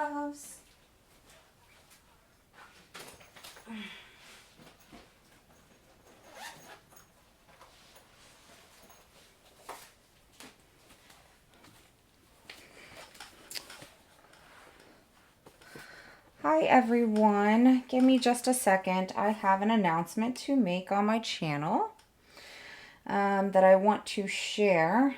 loves. Hi everyone, give me just a second. I have an announcement to make on my channel that I want to share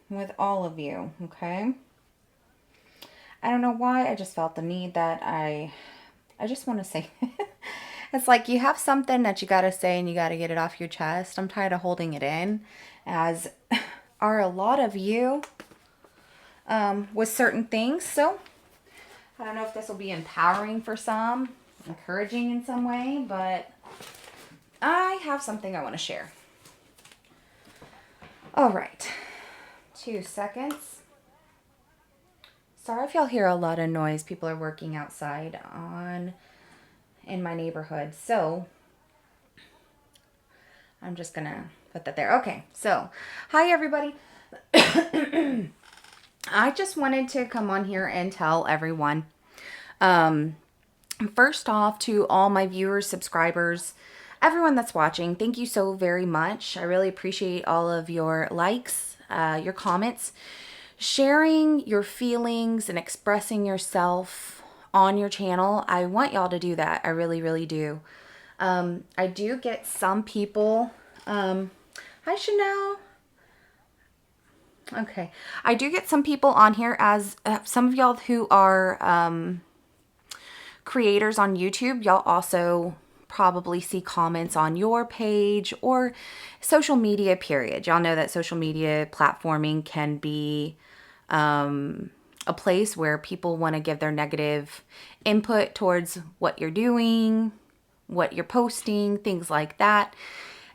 with all of you, okay? I don't know why, I just felt the need that I just want to say. It's like you have something that you got to say and you got to get it off your chest. I'm tired of holding it in, as are a lot of you with certain things. So I don't know if this will be empowering for some, encouraging in some way, but I have something I want to share. All right, 2 seconds. Sorry if y'all hear a lot of noise. People are working outside in my neighborhood. So I'm just going to put that there. Okay, so hi everybody. I just wanted to come on here and tell everyone, first off, to all my viewers, subscribers, everyone that's watching, thank you so very much. I really appreciate all of your likes, your comments, sharing your feelings and expressing yourself on your channel. I want y'all to do that. I really, really do. I do get some people, hi Chanel. Okay. I do get some people on here, as some of y'all who are creators on YouTube, y'all also probably see comments on your page or social media, period. Y'all know that social media platforming can be a place where people want to give their negative input towards what you're doing, what you're posting, things like that.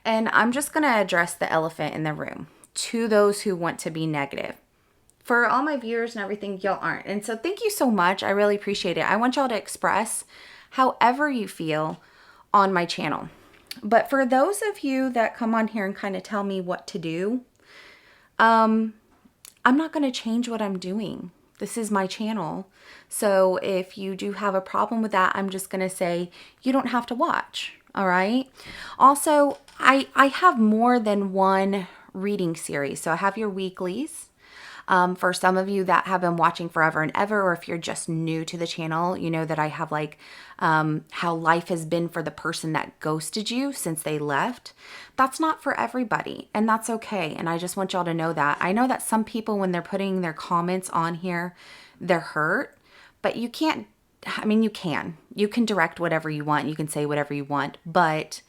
And I'm just going to address the elephant in the room to those who want to be negative. For all my viewers and everything, y'all aren't. And so thank you so much. I really appreciate it. I want y'all to express however you feel on my channel. But for those of you that come on here and kind of tell me what to do, I'm not going to change what I'm doing. This is my channel. So if you do have a problem with that, I'm just going to say you don't have to watch. All right. Also, I have more than one reading series. So I have your weeklies. For some of you that have been watching forever and ever, or if you're just new to the channel, you know that I have like how life has been for the person that ghosted you since they left. That's not for everybody, and that's okay. And I just want y'all to know that. I know that some people, when they're putting their comments on here, they're hurt, but you can't, I mean, you can direct whatever you want. You can say whatever you want, but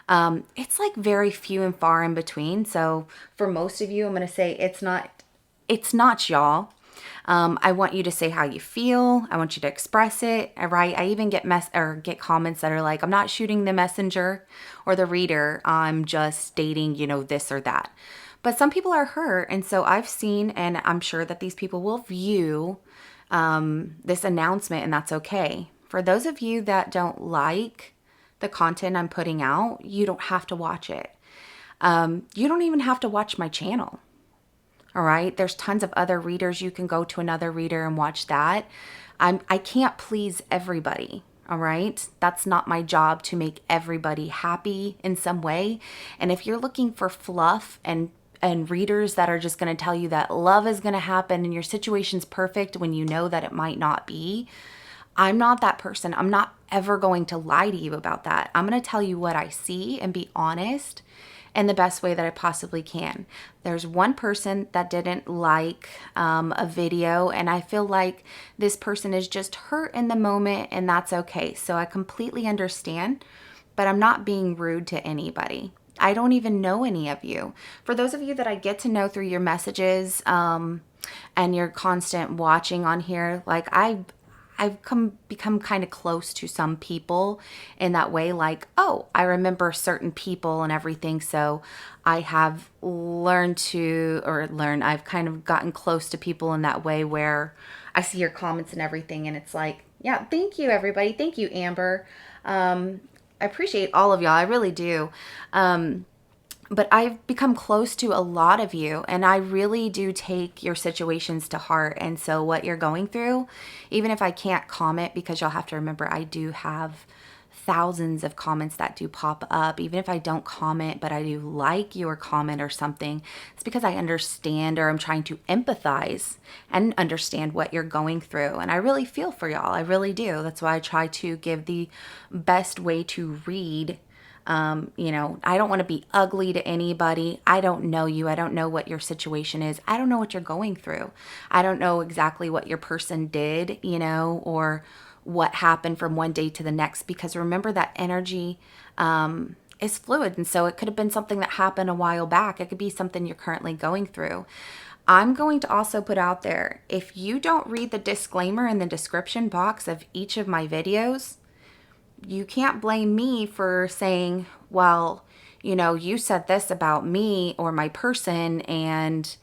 it's like very few and far in between. So for most of you, I'm going to say it's not y'all. I want you to say how you feel. I want you to express it. All right. I even get get comments that are like, I'm not shooting the messenger or the reader. I'm just stating, this or that. But some people are hurt. And so I've seen, and I'm sure that these people will view this announcement, and that's okay. For those of you that don't like the content I'm putting out, you don't have to watch it. You don't even have to watch my channel. All right. There's tons of other readers. You can go to another reader and watch that. I can't please everybody. All right. That's not my job to make everybody happy in some way. And if you're looking for fluff and readers that are just going to tell you that love is going to happen and your situation's perfect when you know that it might not be, I'm not that person. I'm not ever going to lie to you about that. I'm going to tell you what I see and be honest in the best way that I possibly can. There's one person that didn't like a video, and I feel like this person is just hurt in the moment, and that's okay. So I completely understand, but I'm not being rude to anybody. I don't even know any of you. For those of you that I get to know through your messages and your constant watching on here, like I've become kind of close to some people in that way, like, oh, I remember certain people and everything. So I have I've kind of gotten close to people in that way where I see your comments and everything. And it's like, yeah, thank you, everybody. Thank you, Amber. I appreciate all of y'all. I really do. but I've become close to a lot of you, and I really do take your situations to heart. And so what you're going through, even if I can't comment, because you'll have to remember I do have thousands of comments that do pop up. Even if I don't comment, but I do like your comment or something, it's because I understand, or I'm trying to empathize and understand what you're going through. And I really feel for y'all. I really do. That's why I try to give the best way to read. You know, I don't want to be ugly to anybody. I don't know you. I don't know what your situation is. I don't know what you're going through. I don't know exactly what your person did, you know, or what happened from one day to the next, because remember that energy is fluid. And so it could have been something that happened a while back. It could be something you're currently going through. I'm going to also put out there, if you don't read the disclaimer in the description box of each of my videos, you can't blame me for saying, well, you know, you said this about me or my person. And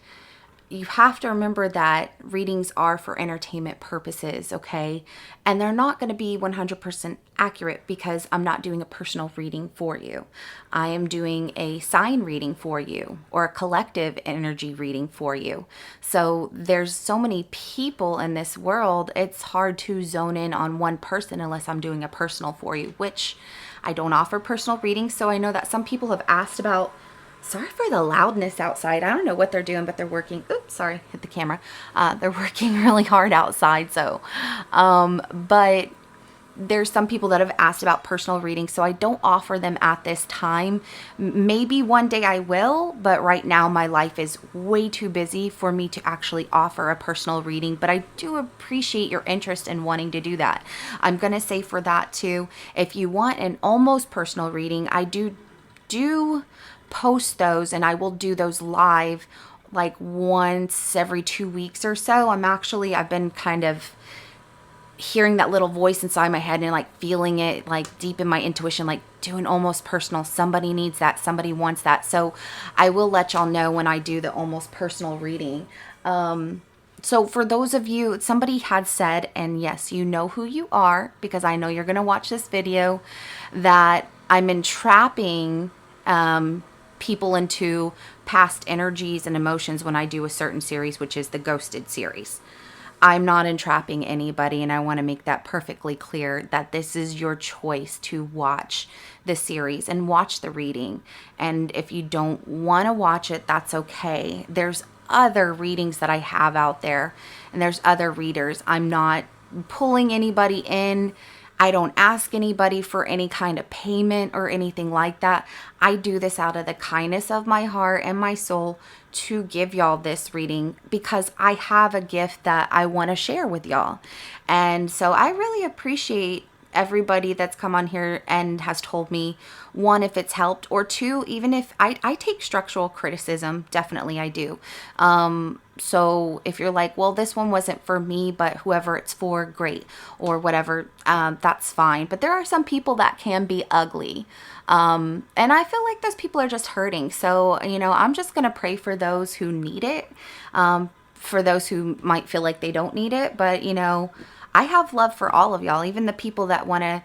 you have to remember that readings are for entertainment purposes, okay? And they're not going to be 100% accurate, because I'm not doing a personal reading for you. I am doing a sign reading for you, or a collective energy reading for you. So there's so many people in this world, it's hard to zone in on one person unless I'm doing a personal for you, which I don't offer personal readings. So I know that some people have asked about. Sorry for the loudness outside. I don't know what they're doing, but they're working. Oops, sorry, hit the camera. They're working really hard outside. So, but there's some people that have asked about personal readings, so I don't offer them at this time. Maybe one day I will, but right now my life is way too busy for me to actually offer a personal reading. But I do appreciate your interest in wanting to do that. I'm going to say for that too, if you want an almost personal reading, I do post those, and I will do those live like once every 2 weeks or so. I've been kind of hearing that little voice inside my head and like feeling it like deep in my intuition, like doing almost personal. Somebody needs that. Somebody wants that. So I will let y'all know when I do the almost personal reading. So for those of you, somebody had said, and yes, you know who you are, because I know you're going to watch this video, that I'm entrapping people into past energies and emotions when I do a certain series, which is the Ghosted series. I'm not entrapping anybody, and I want to make that perfectly clear that this is your choice to watch the series and watch the reading. And if you don't want to watch it, that's okay. There's other readings that I have out there, and there's other readers. I'm not pulling anybody in. I don't ask anybody for any kind of payment or anything like that. I do this out of the kindness of my heart and my soul to give y'all this reading, because I have a gift that I want to share with y'all. And so I really appreciate everybody that's come on here and has told me, one, if it's helped, or two, even if I take structural criticism, definitely I do. So if you're like, well, this one wasn't for me, but whoever it's for, great, or whatever, that's fine. But there are some people that can be ugly. And I feel like those people are just hurting. So, you know, I'm just going to pray for those who need it, for those who might feel like they don't need it. But, you know, I have love for all of y'all, even the people that want to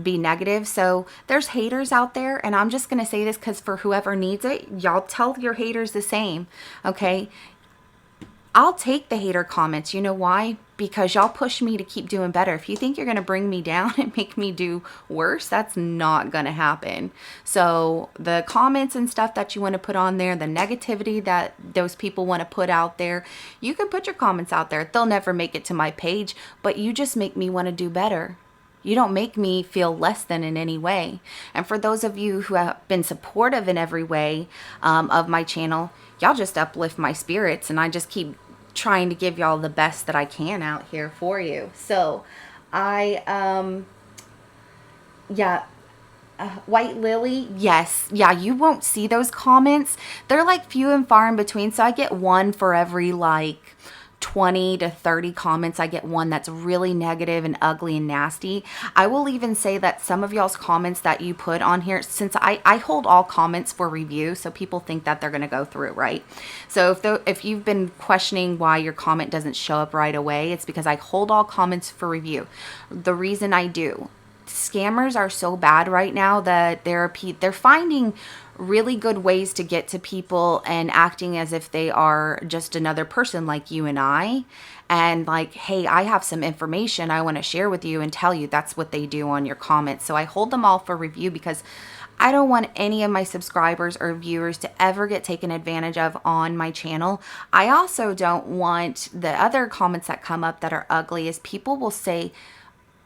be negative. So there's haters out there, and I'm just going to say this because for whoever needs it, y'all tell your haters the same, okay? I'll take the hater comments. You know why? Because y'all push me to keep doing better. If you think you're going to bring me down and make me do worse, that's not going to happen. So the comments and stuff that you want to put on there, the negativity that those people want to put out there, you can put your comments out there. They'll never make it to my page, but you just make me want to do better. You don't make me feel less than in any way. And for those of you who have been supportive in every way of my channel, y'all just uplift my spirits, and I just keep trying to give y'all the best that I can out here for you. So White Lily, yes, yeah, you won't see those comments. They're like few and far in between. So I get one for every like 20 to 30 comments. I get one that's really negative and ugly and nasty. I will even say that some of y'all's comments that you put on here, since I hold all comments for review, so people think that they're going to go through, right? So if you've been questioning why your comment doesn't show up right away, it's because I hold all comments for review. The reason I do scammers are so bad right now that they're finding really good ways to get to people and acting as if they are just another person like you and I. And like, hey, I have some information I want to share with you and tell you. That's what they do on your comments. So I hold them all for review because I don't want any of my subscribers or viewers to ever get taken advantage of on my channel. I also don't want the other comments that come up that are ugly, is people will say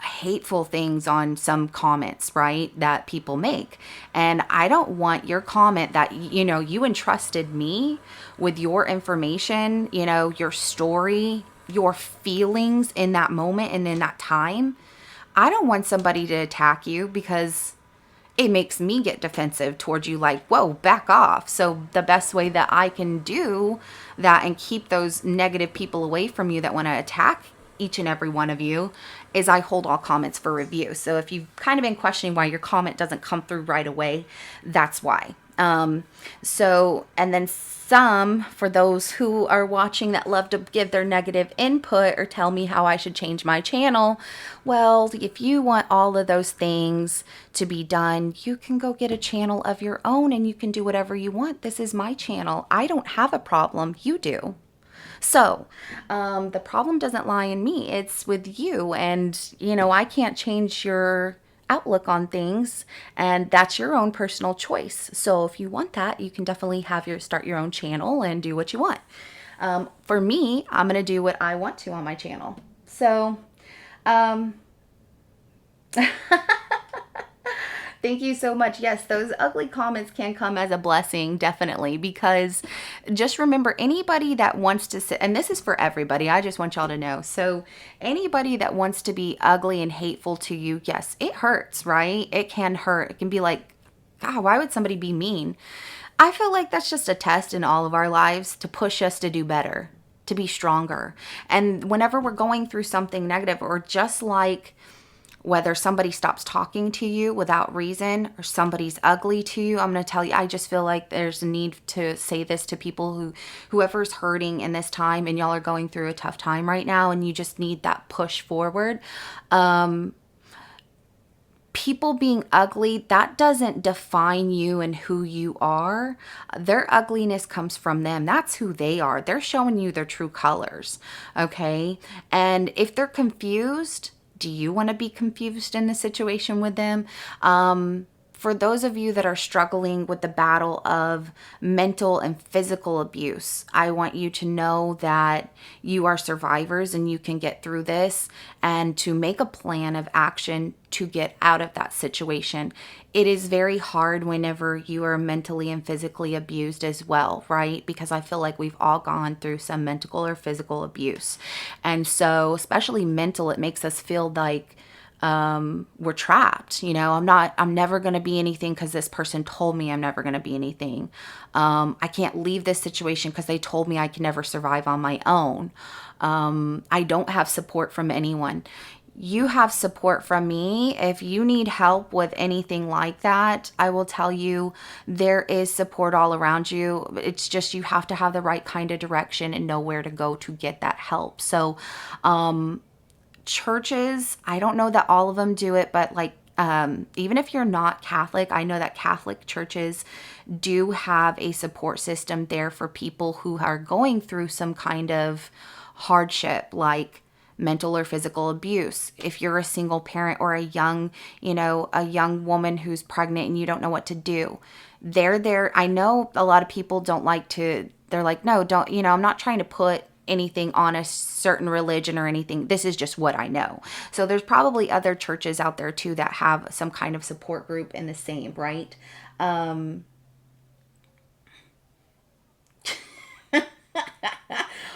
hateful things on some comments, right, that people make. And I don't want your comment that, you know, you entrusted me with your information, you know, your story, your feelings in that moment and in that time. I don't want somebody to attack you because it makes me get defensive towards you, like, whoa, back off. So the best way that I can do that and keep those negative people away from you that want to attack each and every one of you is I hold all comments for review. So if you've kind of been questioning why your comment doesn't come through right away, that's why. And then some, for those who are watching that love to give their negative input or tell me how I should change my channel, well, if you want all of those things to be done, you can go get a channel of your own and you can do whatever you want. This is my channel. I don't have a problem. You do. So, the problem doesn't lie in me. It's with you. And, you know, I can't change your outlook on things, and that's your own personal choice. So if you want that, you can definitely start your own channel and do what you want. For me, I'm going to do what I want to on my channel. So, thank you so much. Yes, those ugly comments can come as a blessing, definitely, because just remember, anybody that wants to sit, and this is for everybody, I just want y'all to know. So anybody that wants to be ugly and hateful to you, yes, it hurts, right? It can hurt. It can be like, God, why would somebody be mean? I feel like that's just a test in all of our lives to push us to do better, to be stronger. And whenever we're going through something negative, or just like whether somebody stops talking to you without reason or somebody's ugly to you, I'm going to tell you, I just feel like there's a need to say this to people whoever's hurting in this time, and y'all are going through a tough time right now and you just need that push forward. People being ugly, that doesn't define you and who you are. Their ugliness comes from them. That's who they are. They're showing you their true colors. Okay. And if they're confused, do you want to be confused in the situation with them? For those of you that are struggling with the battle of mental and physical abuse, I want you to know that you are survivors and you can get through this, and to make a plan of action to get out of that situation. It is very hard whenever you are mentally and physically abused as well, right? Because I feel like we've all gone through some mental or physical abuse. And so, especially mental, it makes us feel like we're trapped. You know, I'm never going to be anything because this person told me I'm never going to be anything. I can't leave this situation because they told me I can never survive on my own. I don't have support from anyone. You have support from me. If you need help with anything like that, I will tell you there is support all around you. It's just you have to have the right kind of direction and know where to go to get that help. So, churches, I don't know that all of them do it, but like, even if you're not Catholic, I know that Catholic churches do have a support system there for people who are going through some kind of hardship, like mental or physical abuse. If you're a single parent or a young woman who's pregnant and you don't know what to do, they're there. I know a lot of people don't like to, they're like, no, don't, I'm not trying to put anything on a certain religion or anything. This is just what I know. So there's probably other churches out there too that have some kind of support group in the same, right?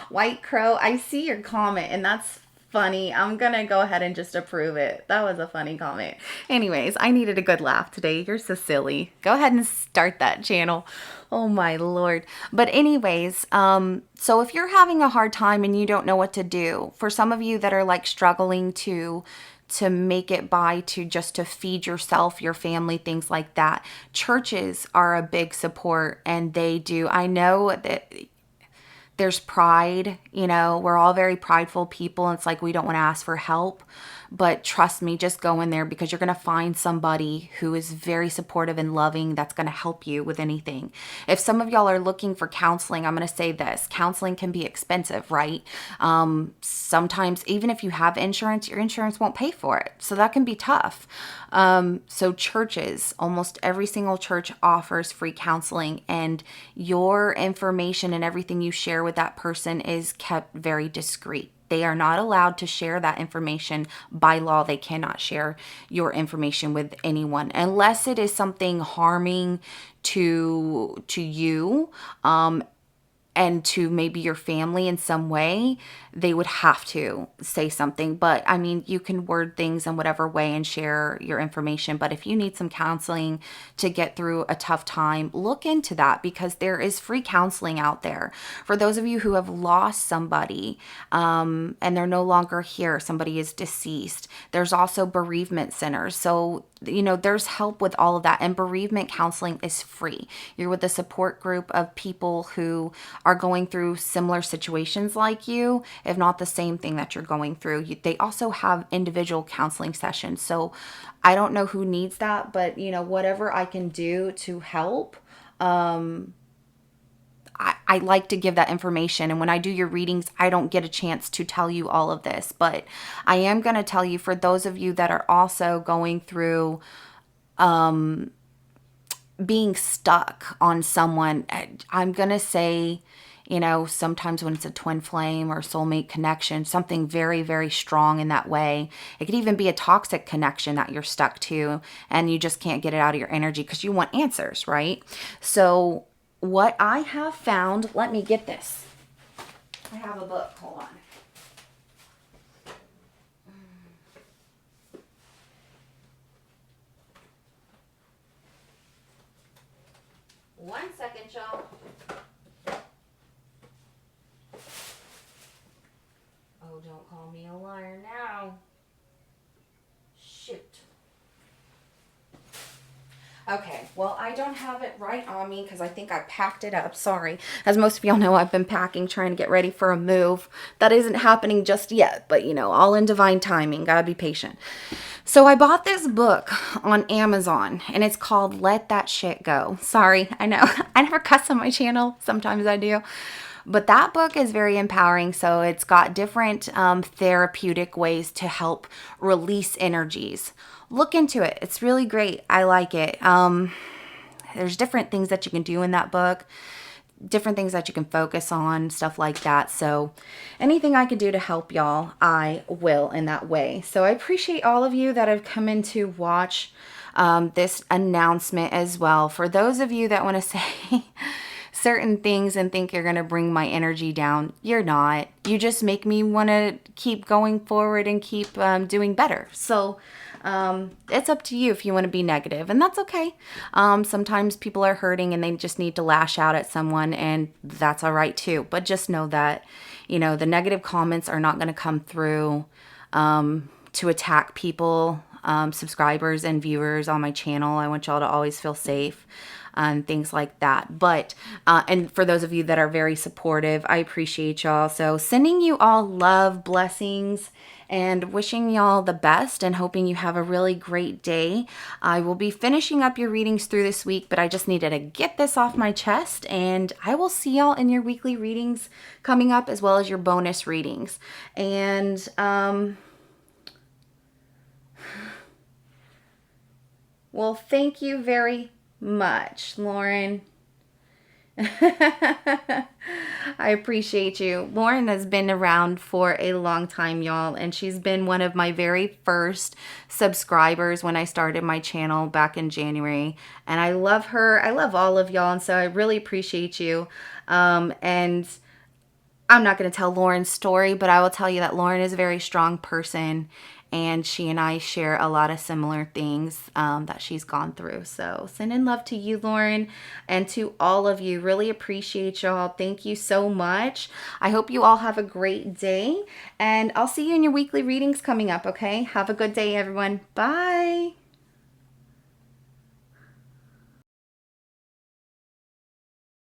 White Crow, I see your comment, and that's funny. I'm gonna go ahead and just approve it. That was a funny comment. Anyways, I needed a good laugh today. You're so silly. Go ahead and start that channel. Oh my Lord. But anyways, so if you're having a hard time and you don't know what to do, for some of you that are like struggling to make it by, to feed yourself, your family, things like that, churches are a big support, and they do. I know that there's pride, we're all very prideful people. It's like we don't want to ask for help. but trust me, just go in there because you're going to find somebody who is very supportive and loving that's going to help you with anything. If some of y'all are looking for counseling, I'm going to say this. Counseling can be expensive, right? Sometimes even if you have insurance, your insurance won't pay for it. So that can be tough. So churches, almost every single church offers free counseling, and your information and everything you share with that person is kept very discreet. They are not allowed to share that information. By law, they cannot share your information with anyone unless it is something harming to you, and to maybe your family in some way. They would have to say something. But I mean, you can word things in whatever way and share your information. But if you need some counseling to get through a tough time, look into that, because there is free counseling out there. For those of you who have lost somebody, and they're no longer here, somebody is deceased, there's also bereavement centers. So, there's help with all of that. And bereavement counseling is free. You're with a support group of people who are going through similar situations like you, if not the same thing that you're going through. They also have individual counseling sessions. So I don't know who needs that, but whatever I can do to help, I like to give that information. And when I do your readings, I don't get a chance to tell you all of this, but I am going to tell you, for those of you that are also going through being stuck on someone, I'm going to say, sometimes when it's a twin flame or soulmate connection, something very, very strong in that way. It could even be a toxic connection that you're stuck to and you just can't get it out of your energy because you want answers, right? So what I have found, let me get this. I have a book, hold on. One second, y'all. Oh, don't call me a liar now. Shoot. Okay, well, I don't have it right on me because I think I packed it up. Sorry. As most of y'all know, I've been packing, trying to get ready for a move. That isn't happening just yet, but all in divine timing. Gotta be patient. So I bought this book on Amazon, and it's called Let That Shit Go. Sorry, I know. I never cuss on my channel. Sometimes I do. But that book is very empowering. So it's got different therapeutic ways to help release energies. Look into it. It's really great. I like it. There's different things that you can do in that book, different things that you can focus on, stuff like that. So anything I can do to help y'all, I will in that way. So I appreciate all of you that have come in to watch this announcement as well. For those of you that want to say certain things and think you're going to bring my energy down, you're not. You just make me want to keep going forward and keep doing better. So it's up to you if you want to be negative, and that's okay. Sometimes people are hurting and they just need to lash out at someone, and that's all right too. But just know that, the negative comments are not going to come through to attack people, subscribers and viewers on my channel. I want y'all to always feel safe and things like that. But, and for those of you that are very supportive, I appreciate y'all. So sending you all love, blessings, and wishing y'all the best and hoping you have a really great day. I will be finishing up your readings through this week, but I just needed to get this off my chest, and I will see y'all in your weekly readings coming up, as well as your bonus readings. And, well, thank you very much, Lauren. I appreciate you. Lauren has been around for a long time, y'all, and she's been one of my very first subscribers when I started my channel back in January. And I love her. I love all of y'all, and so I really appreciate you. And I'm not going to tell Lauren's story, but I will tell you that Lauren is a very strong person, and she and I share a lot of similar things that she's gone through. So sending love to you, Lauren, and to all of you. Really appreciate y'all. Thank you so much. I hope you all have a great day, and I'll see you in your weekly readings coming up, okay? Have a good day, everyone. Bye.